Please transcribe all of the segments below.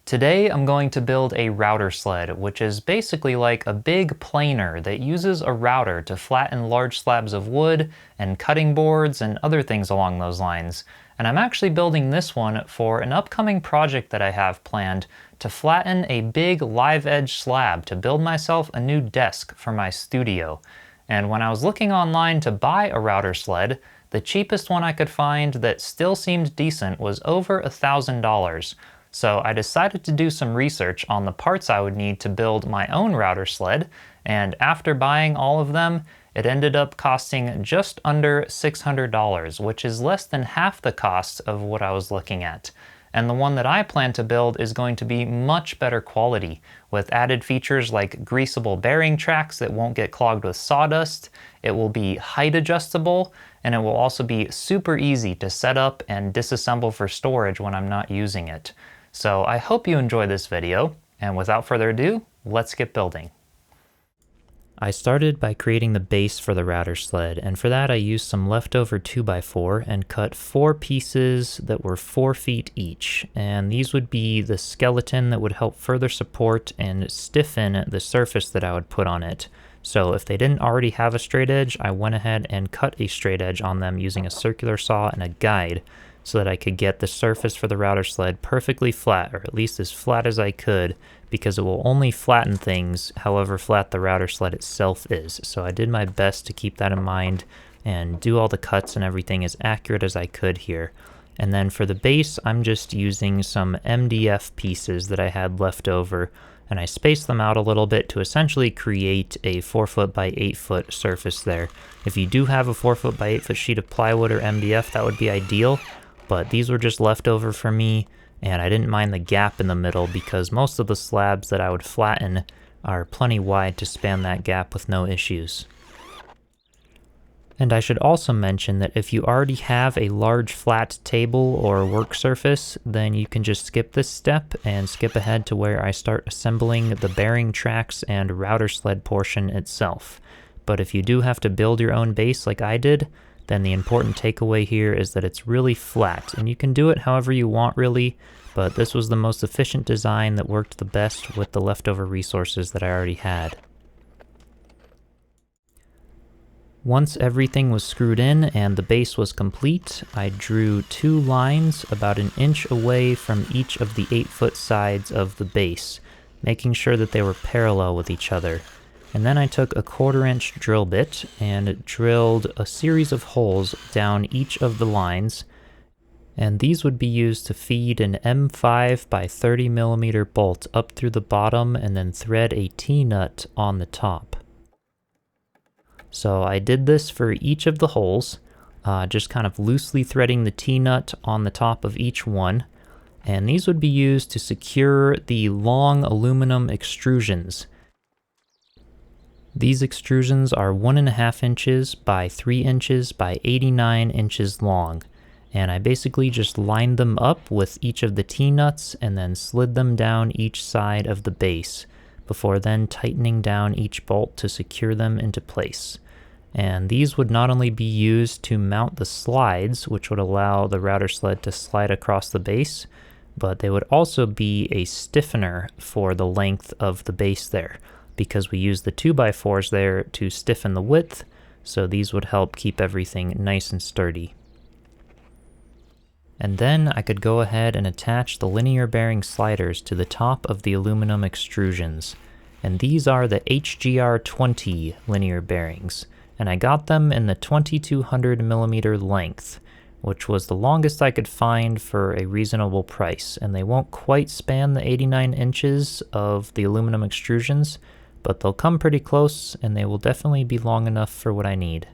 Today I'm going to build a router sled, which is basically like a big planer that uses a router to flatten large slabs of wood and cutting boards and other things along those lines. And I'm actually building this one for an upcoming project that I have planned to flatten a big live edge slab to build myself a new desk for my studio. And when I was looking online to buy a router sled, the cheapest one I could find that still seemed decent was over $1,000. So I decided to do some research on the parts I would need to build my own router sled, and after buying all of them, it ended up costing just under $600, which is less than half the cost of what I was looking at. And the one that I plan to build is going to be much better quality, with added features like greaseable bearing tracks that won't get clogged with sawdust. It will be height adjustable, and it will also be super easy to set up and disassemble for storage when I'm not using it. So I hope you enjoy this video, and without further ado, let's get building. I started by creating the base for the router sled, and for that I used some leftover 2x4 and cut 4 pieces that were 4 feet each. And these would be the skeleton that would help further support and stiffen the surface that I would put on it. So if they didn't already have a straight edge, I went ahead and cut a straight edge on them using a circular saw and a guide, so that I could get the surface for the router sled perfectly flat, or at least as flat as I could, because it will only flatten things however flat the router sled itself is. So I did my best to keep that in mind and do all the cuts and everything as accurate as I could here. And then for the base, I'm just using some MDF pieces that I had left over, and I spaced them out a little bit to essentially create a 4-foot by 8-foot surface there. If you do have a 4-foot by 8-foot sheet of plywood or MDF, that would be ideal. But these were just left over for me, and I didn't mind the gap in the middle because most of the slabs that I would flatten are plenty wide to span that gap with no issues. And I should also mention that if you already have a large flat table or work surface, then you can just skip this step and skip ahead to where I start assembling the bearing tracks and router sled portion itself. But if you do have to build your own base like I did, then the important takeaway here is that it's really flat, and you can do it however you want really, but this was the most efficient design that worked the best with the leftover resources that I already had. Once everything was screwed in and the base was complete, I drew 2 lines about 1 inch away from each of the 8-foot sides of the base, making sure that they were parallel with each other. And then I took a 1/4 inch drill bit and drilled a series of holes down each of the lines, and these would be used to feed an M5 by 30 millimeter bolt up through the bottom and then thread a T-nut on the top. So I did this for each of the holes, just kind of loosely threading the T-nut on the top of each one, and these would be used to secure the long aluminum extrusions. These extrusions are 1.5 inches by 3 inches by 89 inches long, and I basically just lined them up with each of the T-nuts and then slid them down each side of the base, before then tightening down each bolt to secure them into place. And these would not only be used to mount the slides, which would allow the router sled to slide across the base, but they would also be a stiffener for the length of the base there, because we use the 2x4s there to stiffen the width, so these would help keep everything nice and sturdy. And then I could go ahead and attach the linear bearing sliders to the top of the aluminum extrusions. And these are the HGR20 linear bearings, and I got them in the 2200 millimeter length, which was the longest I could find for a reasonable price, and they won't quite span the 89 inches of the aluminum extrusions, but they'll come pretty close, and they will definitely be long enough for what I need.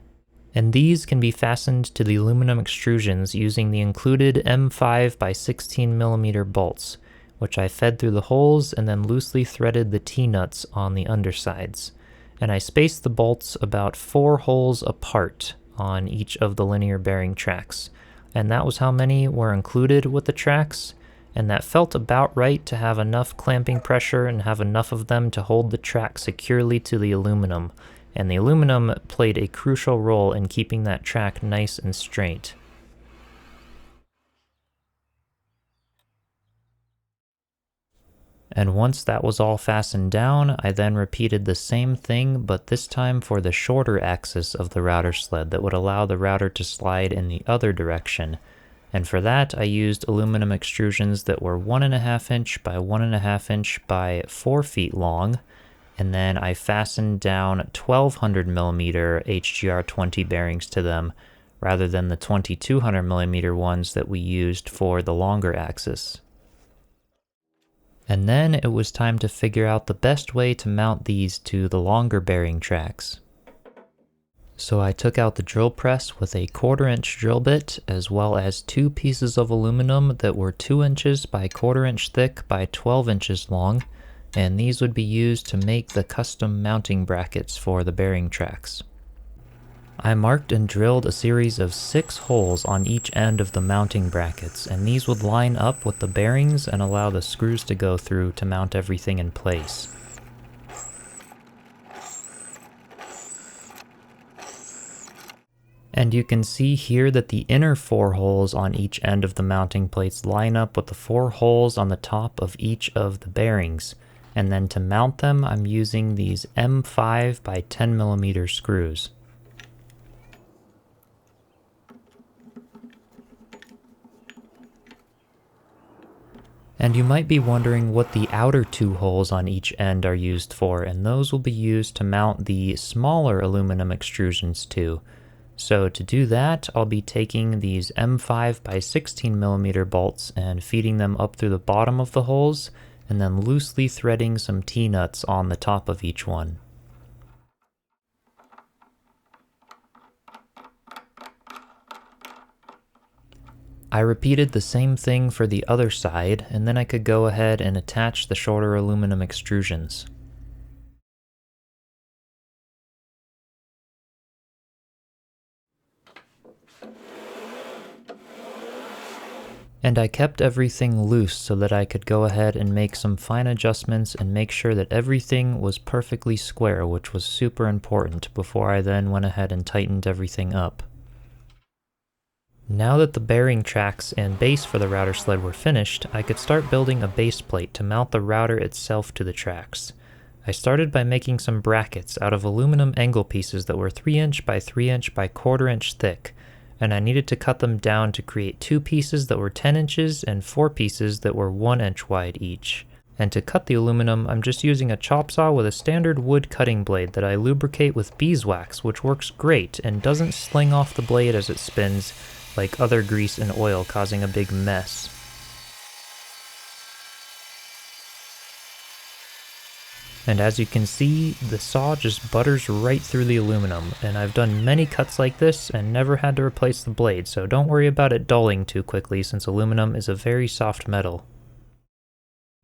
And these can be fastened to the aluminum extrusions using the included M5 by 16 millimeter bolts, which I fed through the holes and then loosely threaded the T-nuts on the undersides. And I spaced the bolts about 4 holes apart on each of the linear bearing tracks, and that was how many were included with the tracks. And that felt about right to have enough clamping pressure and have enough of them to hold the track securely to the aluminum. And the aluminum played a crucial role in keeping that track nice and straight. And once that was all fastened down, I then repeated the same thing, but this time for the shorter axis of the router sled that would allow the router to slide in the other direction. And for that, I used aluminum extrusions that were 1.5 inch by 1.5 inch by 4 feet long. And then I fastened down 1200 millimeter HGR20 bearings to them, rather than the 2200 millimeter ones that we used for the longer axis. And then it was time to figure out the best way to mount these to the longer bearing tracks. So I took out the drill press with a 1/4 inch drill bit, as well as 2 pieces of aluminum that were 2 inches by 1/4 inch thick by 12 inches long, and these would be used to make the custom mounting brackets for the bearing tracks. I marked and drilled a series of 6 holes on each end of the mounting brackets, and these would line up with the bearings and allow the screws to go through to mount everything in place. And you can see here that the inner 4 holes on each end of the mounting plates line up with the 4 holes on the top of each of the bearings. And then to mount them, I'm using these M5 by 10 millimeter screws. And you might be wondering what the outer 2 holes on each end are used for, and those will be used to mount the smaller aluminum extrusions to. So to do that, I'll be taking these M5 by 16 millimeter bolts and feeding them up through the bottom of the holes, and then loosely threading some T-nuts on the top of each one. I repeated the same thing for the other side, and then I could go ahead and attach the shorter aluminum extrusions. And I kept everything loose so that I could go ahead and make some fine adjustments and make sure that everything was perfectly square, which was super important, before I then went ahead and tightened everything up. Now that the bearing tracks and base for the router sled were finished, I could start building a base plate to mount the router itself to the tracks. I started by making some brackets out of aluminum angle pieces that were 3 inch by 3 inch by 1/4 inch thick, and I needed to cut them down to create 2 pieces that were 10 inches and 4 pieces that were 1 inch wide each. And to cut the aluminum, I'm just using a chop saw with a standard wood cutting blade that I lubricate with beeswax, which works great and doesn't sling off the blade as it spins like other grease and oil, causing a big mess. And as you can see, the saw just butters right through the aluminum, and I've done many cuts like this and never had to replace the blade, so don't worry about it dulling too quickly since aluminum is a very soft metal.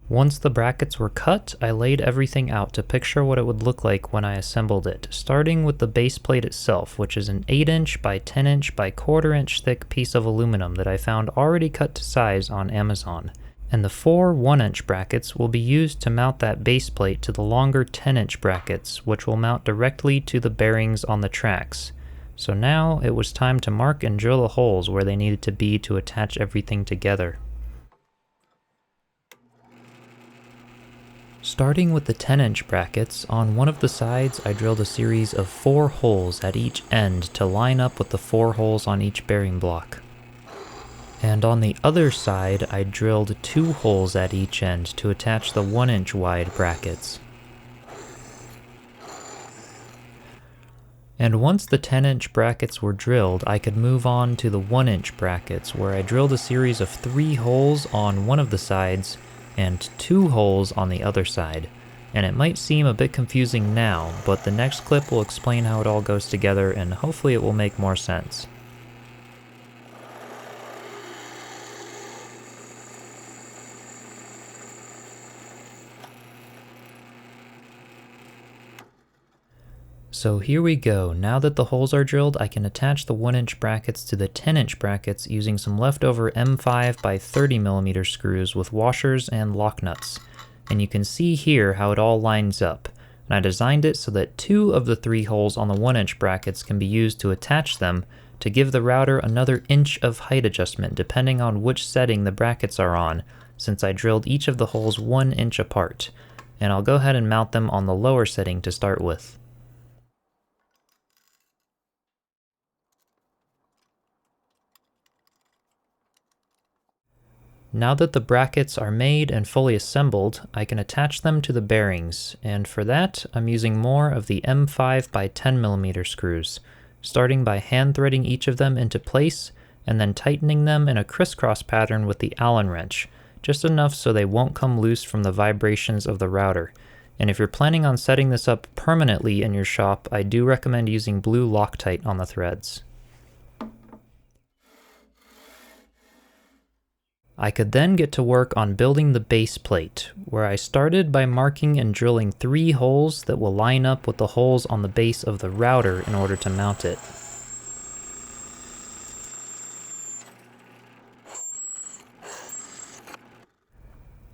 Once the brackets were cut, I laid everything out to picture what it would look like when I assembled it, starting with the base plate itself, which is an 8 inch by 10 inch by 1/4 inch thick piece of aluminum that I found already cut to size on Amazon. And the 4 1-inch brackets will be used to mount that base plate to the longer 10-inch brackets, which will mount directly to the bearings on the tracks. So now it was time to mark and drill the holes where they needed to be to attach everything together. Starting with the 10-inch brackets, on one of the sides I drilled a series of 4 holes at each end to line up with the 4 holes on each bearing block. And on the other side, I drilled 2 holes at each end to attach the 1-inch wide brackets. And once the 10-inch brackets were drilled, I could move on to the 1-inch brackets, where I drilled a series of 3 holes on one of the sides and 2 holes on the other side. And it might seem a bit confusing now, but the next clip will explain how it all goes together, and hopefully it will make more sense. So here we go. Now that the holes are drilled, I can attach the 1-inch brackets to the 10-inch brackets using some leftover M5 by 30mm screws with washers and lock nuts. And you can see here how it all lines up. And I designed it so that 2 of the 3 holes on the 1-inch brackets can be used to attach them to give the router another inch of height adjustment depending on which setting the brackets are on, since I drilled each of the holes 1 inch apart, and I'll go ahead and mount them on the lower setting to start with. Now that the brackets are made and fully assembled, I can attach them to the bearings, and for that I'm using more of the M5 by 10mm screws, starting by hand threading each of them into place and then tightening them in a crisscross pattern with the Allen wrench, just enough so they won't come loose from the vibrations of the router. And if you're planning on setting this up permanently in your shop, I do recommend using blue Loctite on the threads. I could then get to work on building the base plate, where I started by marking and drilling 3 holes that will line up with the holes on the base of the router in order to mount it.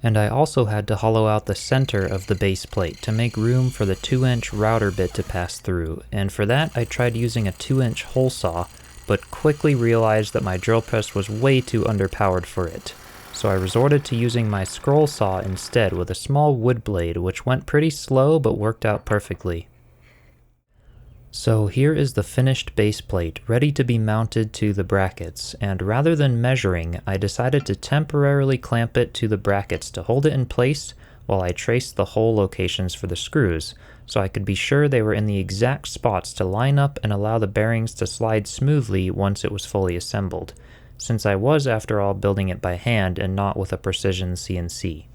And I also had to hollow out the center of the base plate to make room for the 2-inch router bit to pass through, and for that I tried using a 2-inch hole saw, but quickly realized that my drill press was way too underpowered for it. So I resorted to using my scroll saw instead with a small wood blade, which went pretty slow but worked out perfectly. So here is the finished base plate, ready to be mounted to the brackets, and rather than measuring, I decided to temporarily clamp it to the brackets to hold it in place while I traced the hole locations for the screws, so I could be sure they were in the exact spots to line up and allow the bearings to slide smoothly once it was fully assembled, since I was, after all, building it by hand and not with a precision CNC.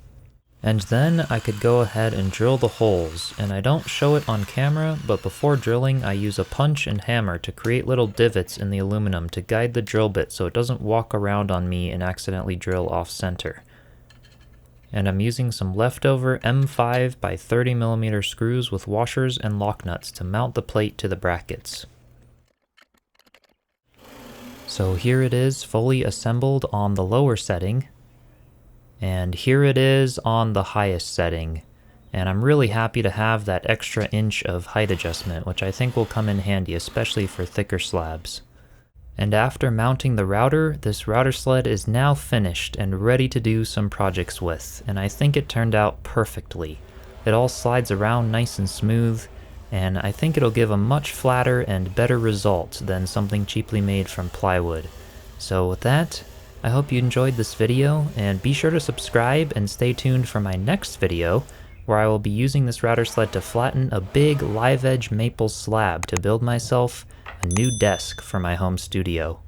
And then I could go ahead and drill the holes, and I don't show it on camera, but before drilling I use a punch and hammer to create little divots in the aluminum to guide the drill bit so it doesn't walk around on me and accidentally drill off center. And I'm using some leftover M5 by 30mm screws with washers and lock nuts to mount the plate to the brackets. So here it is fully assembled on the lower setting, and here it is on the highest setting, and I'm really happy to have that extra inch of height adjustment, which I think will come in handy, especially for thicker slabs. And after mounting the router, this router sled is now finished and ready to do some projects with, and I think it turned out perfectly. It all slides around nice and smooth, and I think it'll give a much flatter and better result than something cheaply made from plywood. So with that, I hope you enjoyed this video, and be sure to subscribe and stay tuned for my next video, where I will be using this router sled to flatten a big live edge maple slab to build myself a new desk for my home studio.